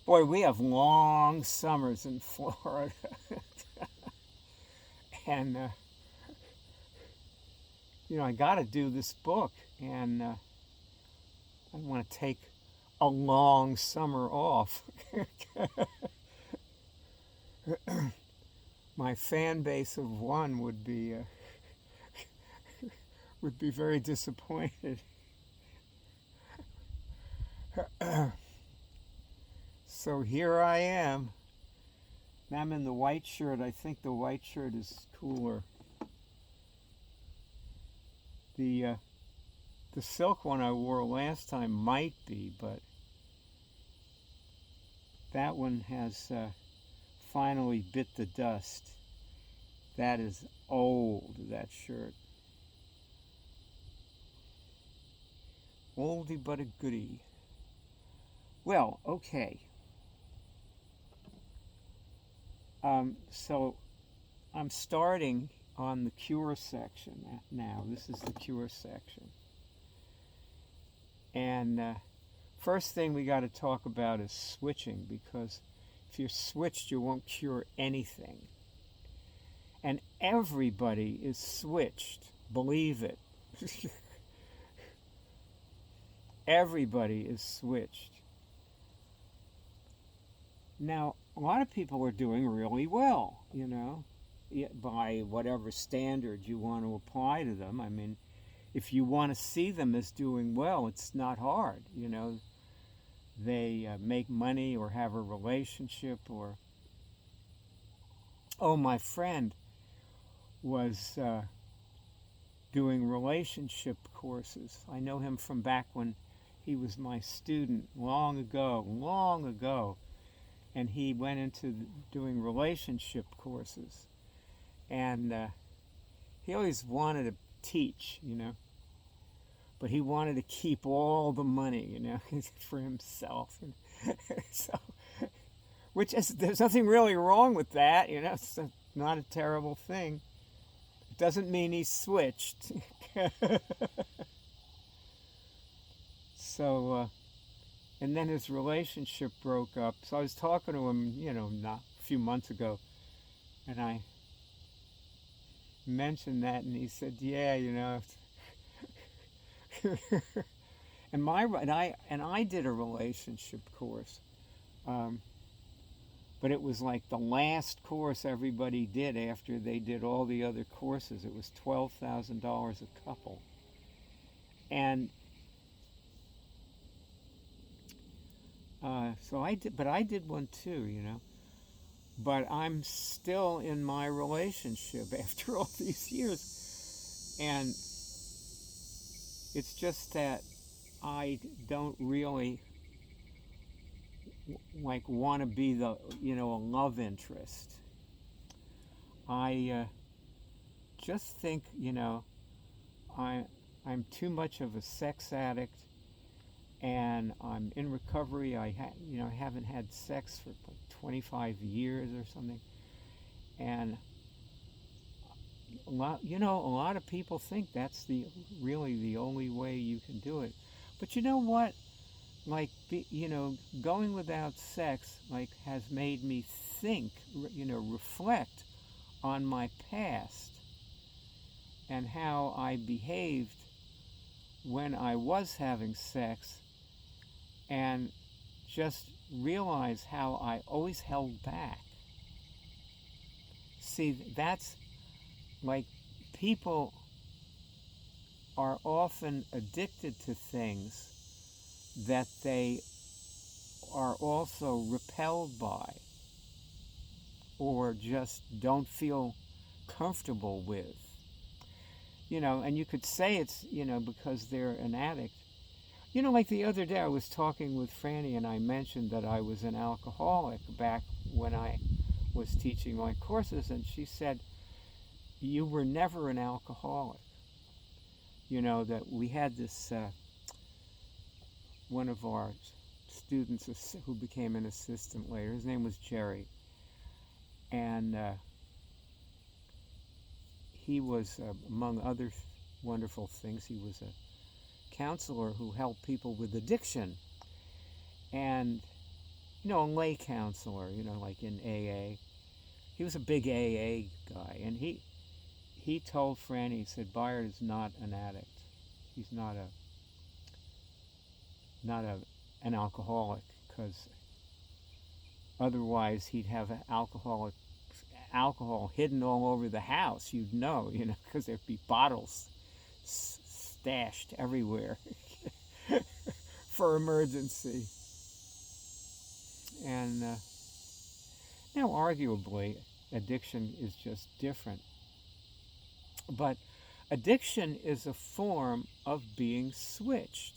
Boy, we have long summers in Florida. And, I got to do this book. And I want to take a long summer off. My fan base of one would be very disappointed. So here I am. I'm in the white shirt. I think the white shirt is cooler. The the silk one I wore last time might be, but that one has finally bit the dust. That is old, that shirt. Oldie but a goodie. Well, okay. So I'm starting on the cure section now. This is the cure section. And first thing we got to talk about is switching, because if you're switched, you won't cure anything. And everybody is switched. Believe it. Everybody is switched. Now, a lot of people are doing really well, by whatever standard you want to apply to them. I mean, if you want to see them as doing well, it's not hard, They make money or have a relationship or... Oh, my friend was doing relationship courses. I know him from back when he was my student long ago. And he went into doing relationship courses. And he always wanted to teach, but he wanted to keep all the money, for himself. And so, there's nothing really wrong with that, it's not a terrible thing. It doesn't mean he switched. So, and then his relationship broke up. So I was talking to him, not a few months ago, and I mentioned that, and he said, "Yeah, and I did a relationship course, but it was like the last course everybody did after they did all the other courses. It was $12,000 a couple, and so I did, but I did one too, But I'm still in my relationship after all these years, and it's just that I don't really want to be the a love interest. I just think I I'm too much of a sex addict, and I'm in recovery. I haven't had sex for like 25 years or something, and a lot of people think that's really the only way you can do it. But you know what? Going without sex has made me think, reflect on my past and how I behaved when I was having sex, and just realize how I always held back. See, that's like people are often addicted to things that they are also repelled by or just don't feel comfortable with. And you could say it's, because they're an addict. Like the other day I was talking with Franny, and I mentioned that I was an alcoholic back when I was teaching my courses, and she said, "You were never an alcoholic." That we had this, one of our students who became an assistant later, his name was Jerry, and he was, among other wonderful things, he was a counselor who helped people with addiction. And a lay counselor, like in AA. He was a big AA guy, and he told Franny, he said, Bayard is not an addict. He's not an alcoholic, because otherwise he'd have alcohol hidden all over the house. You'd know, because there'd be bottles stashed everywhere for emergency. And now, arguably, addiction is just different. But addiction is a form of being switched.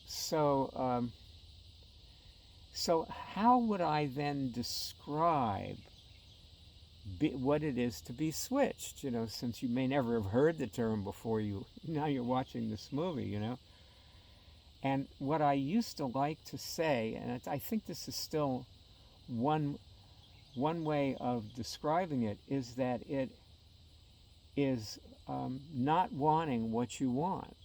So how would I then describe what it is to be switched? Since you may never have heard the term before, now you're watching this movie. And what I used to like to say, and I think this is still one way of describing it, is that it is not wanting what you want.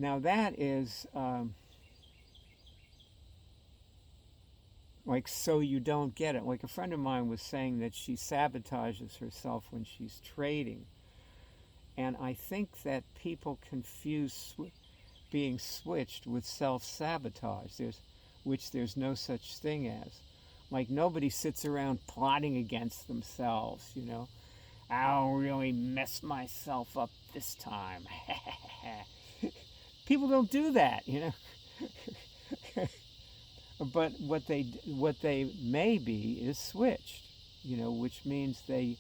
Now that is like, so you don't get it. Like a friend of mine was saying that she sabotages herself when she's trading. And I think that people confuse being switched with self-sabotage, which there's no such thing as. Like, nobody sits around plotting against themselves, I'll really mess myself up this time. People don't do that, But what they may be is switched, which means they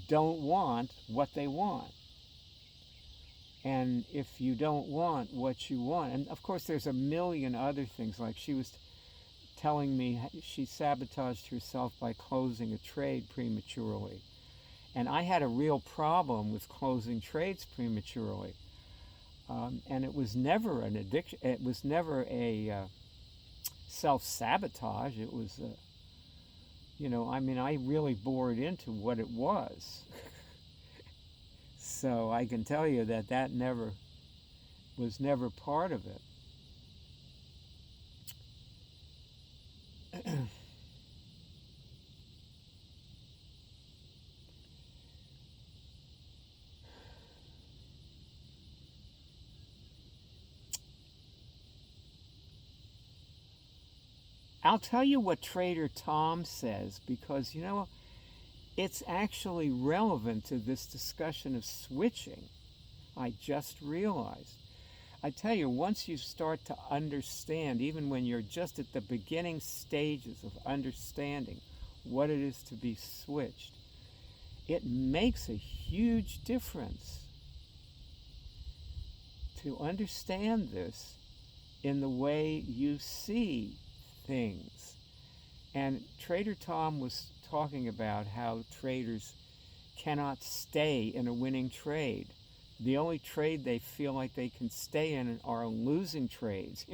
don't want what they want. And if you don't want what you want, and of course there's a million other things, like she was telling me she sabotaged herself by closing a trade prematurely. And I had a real problem with closing trades prematurely. And it was never an addiction. It was never a self-sabotage. It was, I really bored into what it was. So I can tell you that was never part of it. I'll tell you what Trader Tom says, because, it's actually relevant to this discussion of switching. I just realized. I tell you, once you start to understand, even when you're just at the beginning stages of understanding what it is to be switched, it makes a huge difference to understand this in the way you see things. And Trader Tom was talking about how traders cannot stay in a winning trade. The only trade they feel like they can stay in are losing trades.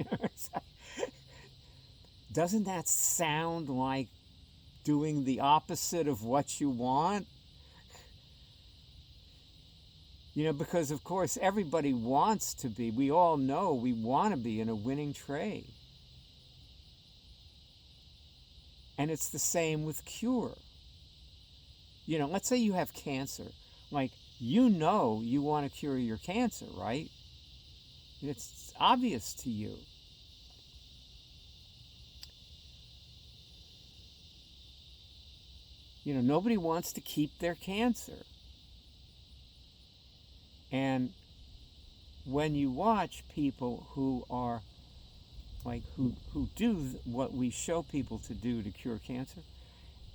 Doesn't that sound like doing the opposite of what you want? Because of course everybody wants to be, we all know we want to be in a winning trade. And it's the same with cure. Let's say you have cancer. Like, you want to cure your cancer, right? It's obvious to you. Nobody wants to keep their cancer. And when you watch people who are who do what we show people to do to cure cancer,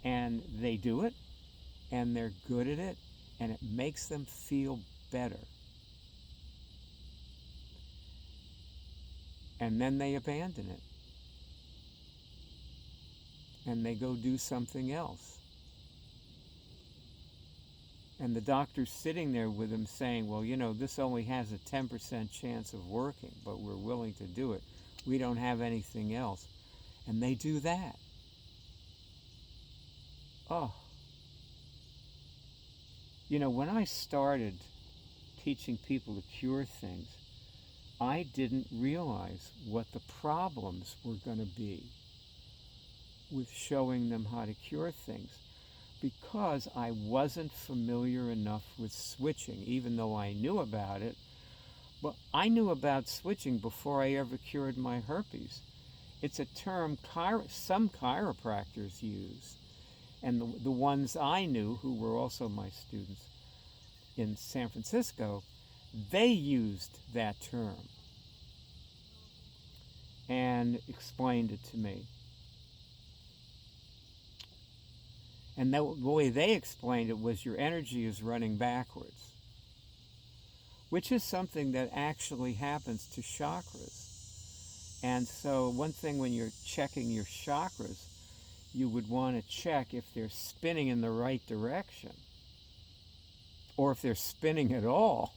and they do it, and they're good at it, and it makes them feel better. And then they abandon it. And they go do something else. And the doctor's sitting there with them saying, well, this only has a 10% chance of working, but we're willing to do it. We don't have anything else. And they do that. Oh. When I started teaching people to cure things, I didn't realize what the problems were going to be with showing them how to cure things, because I wasn't familiar enough with switching, even though I knew about it. But I knew about switching before I ever cured my herpes. It's a term some chiropractors use, and the ones I knew, who were also my students in San Francisco, they used that term and explained it to me. And the way they explained it was your energy is running backwards, which is something that actually happens to chakras. And so one thing when you're checking your chakras, you would want to check if they're spinning in the right direction, or if they're spinning at all,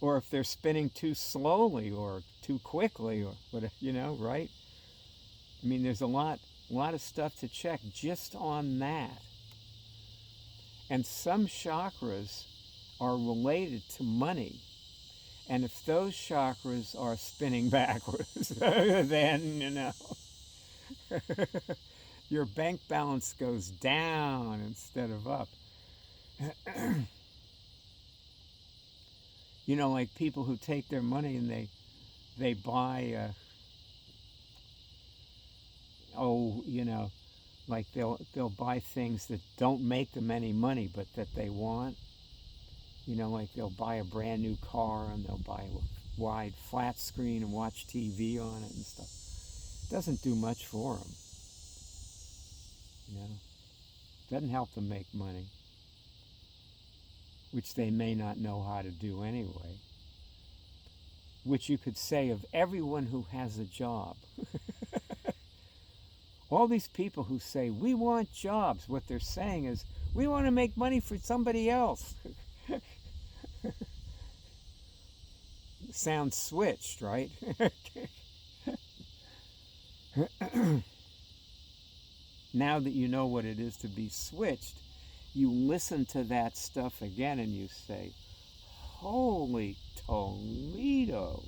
or if they're spinning too slowly or too quickly, or whatever, right? I mean, there's a lot of stuff to check just on that. And some chakras are related to money. And if those chakras are spinning backwards, then, your bank balance goes down instead of up. Like people who take their money and they buy, like they'll buy things that don't make them any money, but that they want. Like they'll buy a brand new car and they'll buy a wide flat screen and watch TV on it and stuff. It doesn't do much for them. Doesn't help them make money, which they may not know how to do anyway. Which you could say of everyone who has a job. All these people who say, we want jobs, what they're saying is, we want to make money for somebody else. Sounds switched, right? Now that you know what it is to be switched, you listen to that stuff again and you say, holy Toledo.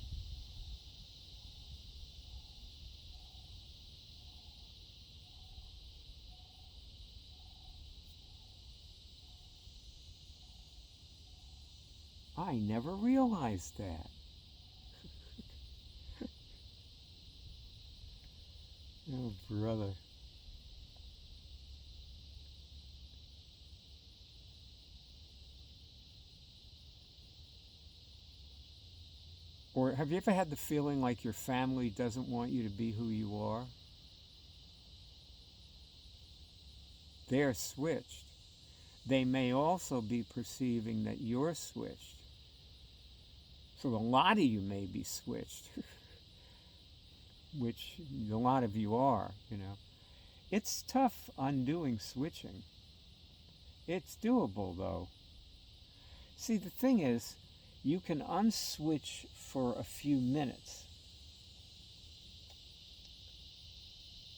I never realized that. Oh, brother. Or have you ever had the feeling like your family doesn't want you to be who you are? They're switched. They may also be perceiving that you're switched. So a lot of you may be switched, which a lot of you are, It's tough undoing switching. It's doable, though. See, the thing is, you can unswitch for a few minutes.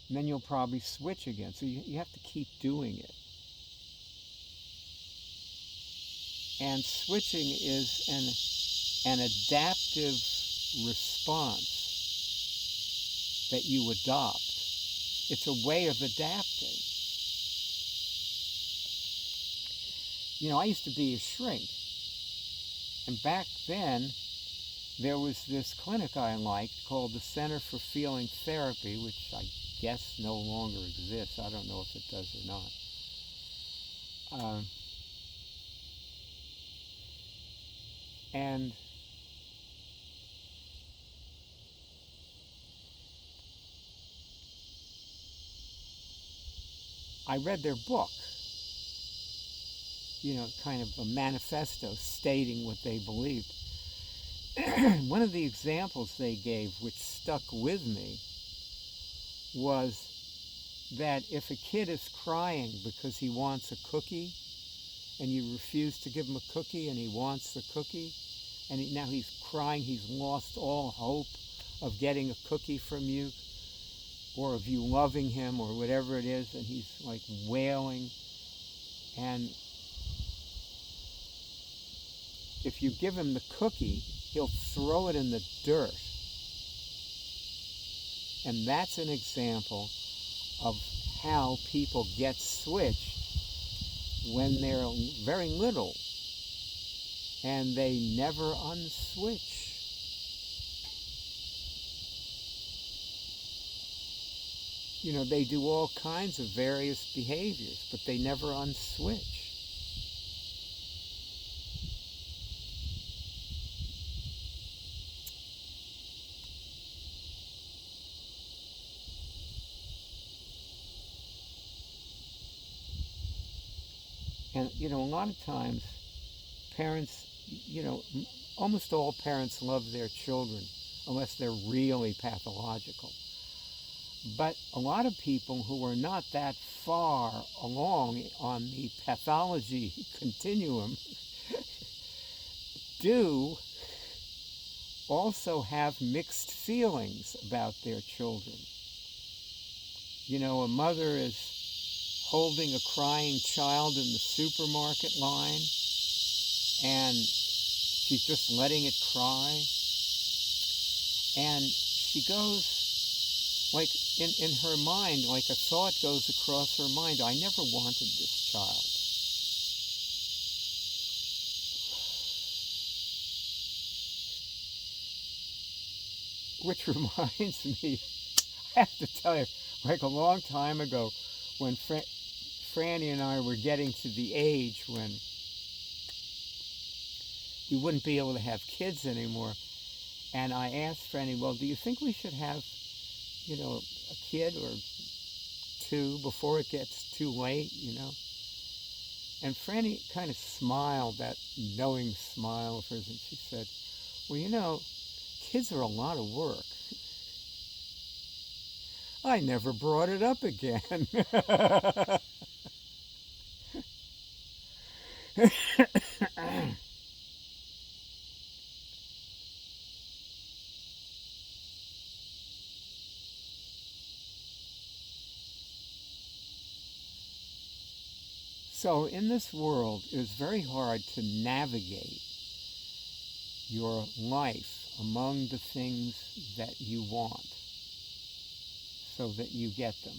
And then you'll probably switch again. So you have to keep doing it. And switching is an adaptive response that you adopt. It's a way of adapting. I used to be a shrink. And back then, there was this clinic I liked called the Center for Feeling Therapy, which I guess no longer exists. I don't know if it does or not. And I read their book, kind of a manifesto stating what they believed. One of the examples they gave, which stuck with me, was that if a kid is crying because he wants a cookie, and you refuse to give him a cookie, and he wants the cookie, and now he's crying, he's lost all hope of getting a cookie from you, or of you loving him, or whatever it is, and he's like wailing, and if you give him the cookie, he'll throw it in the dirt. And that's an example of how people get switched when they're very little and they never unswitch. You know, they do all kinds of various behaviors, but they never unswitch. And, you know, a lot of times parents, you know, almost all parents love their children, unless they're really pathological. But a lot of people who are not that far along on the pathology continuum do also have mixed feelings about their children. You know, a mother is holding a crying child in the supermarket line, and she's just letting it cry. And she goes, like, in her mind, like a thought goes across her mind, I never wanted this child. Which reminds me, I have to tell you, like a long time ago, when Franny and I were getting to the age when we wouldn't be able to have kids anymore, and I asked Franny, well, do you think we should have, you know, a kid or two before it gets too late, you know? And Franny kind of smiled, that knowing smile of hers, and she said, well, you know, kids are a lot of work. I never brought it up again. So in this world, it is very hard to navigate your life among the things that you want so that you get them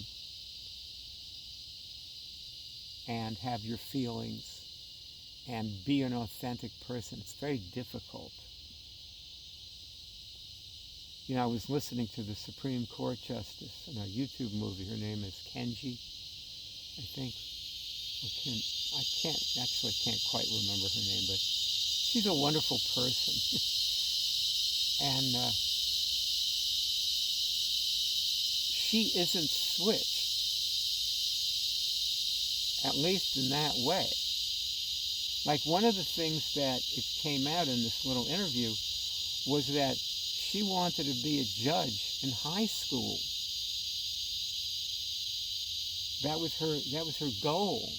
and have your feelings and be an authentic person. It's very difficult. You know, I was listening to the Supreme Court Justice in a YouTube movie. Her name is Kenji, I think. I can't quite remember her name, but she's a wonderful person. And she isn't switched, at least in that way. Like, one of the things that it came out in this little interview was that she wanted to be a judge in high school. That was her goal.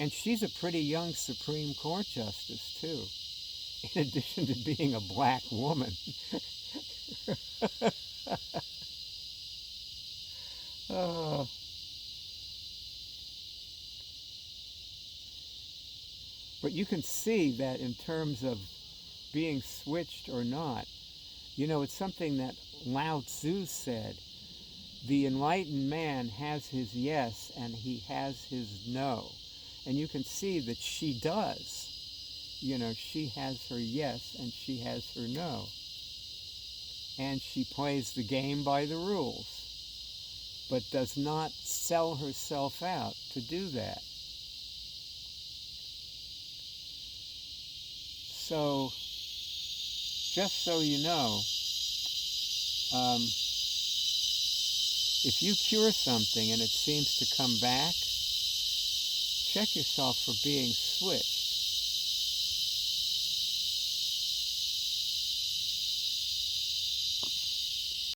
And she's a pretty young Supreme Court justice, too, in addition to being a black woman. But you can see that in terms of being switched or not, you know, it's something that Lao Tzu said. The enlightened man has his yes and he has his no. And you can see that she does. You know, she has her yes and she has her no. And she plays the game by the rules, but does not sell herself out to do that. So, just so you know, if you cure something and it seems to come back, check yourself for being switched.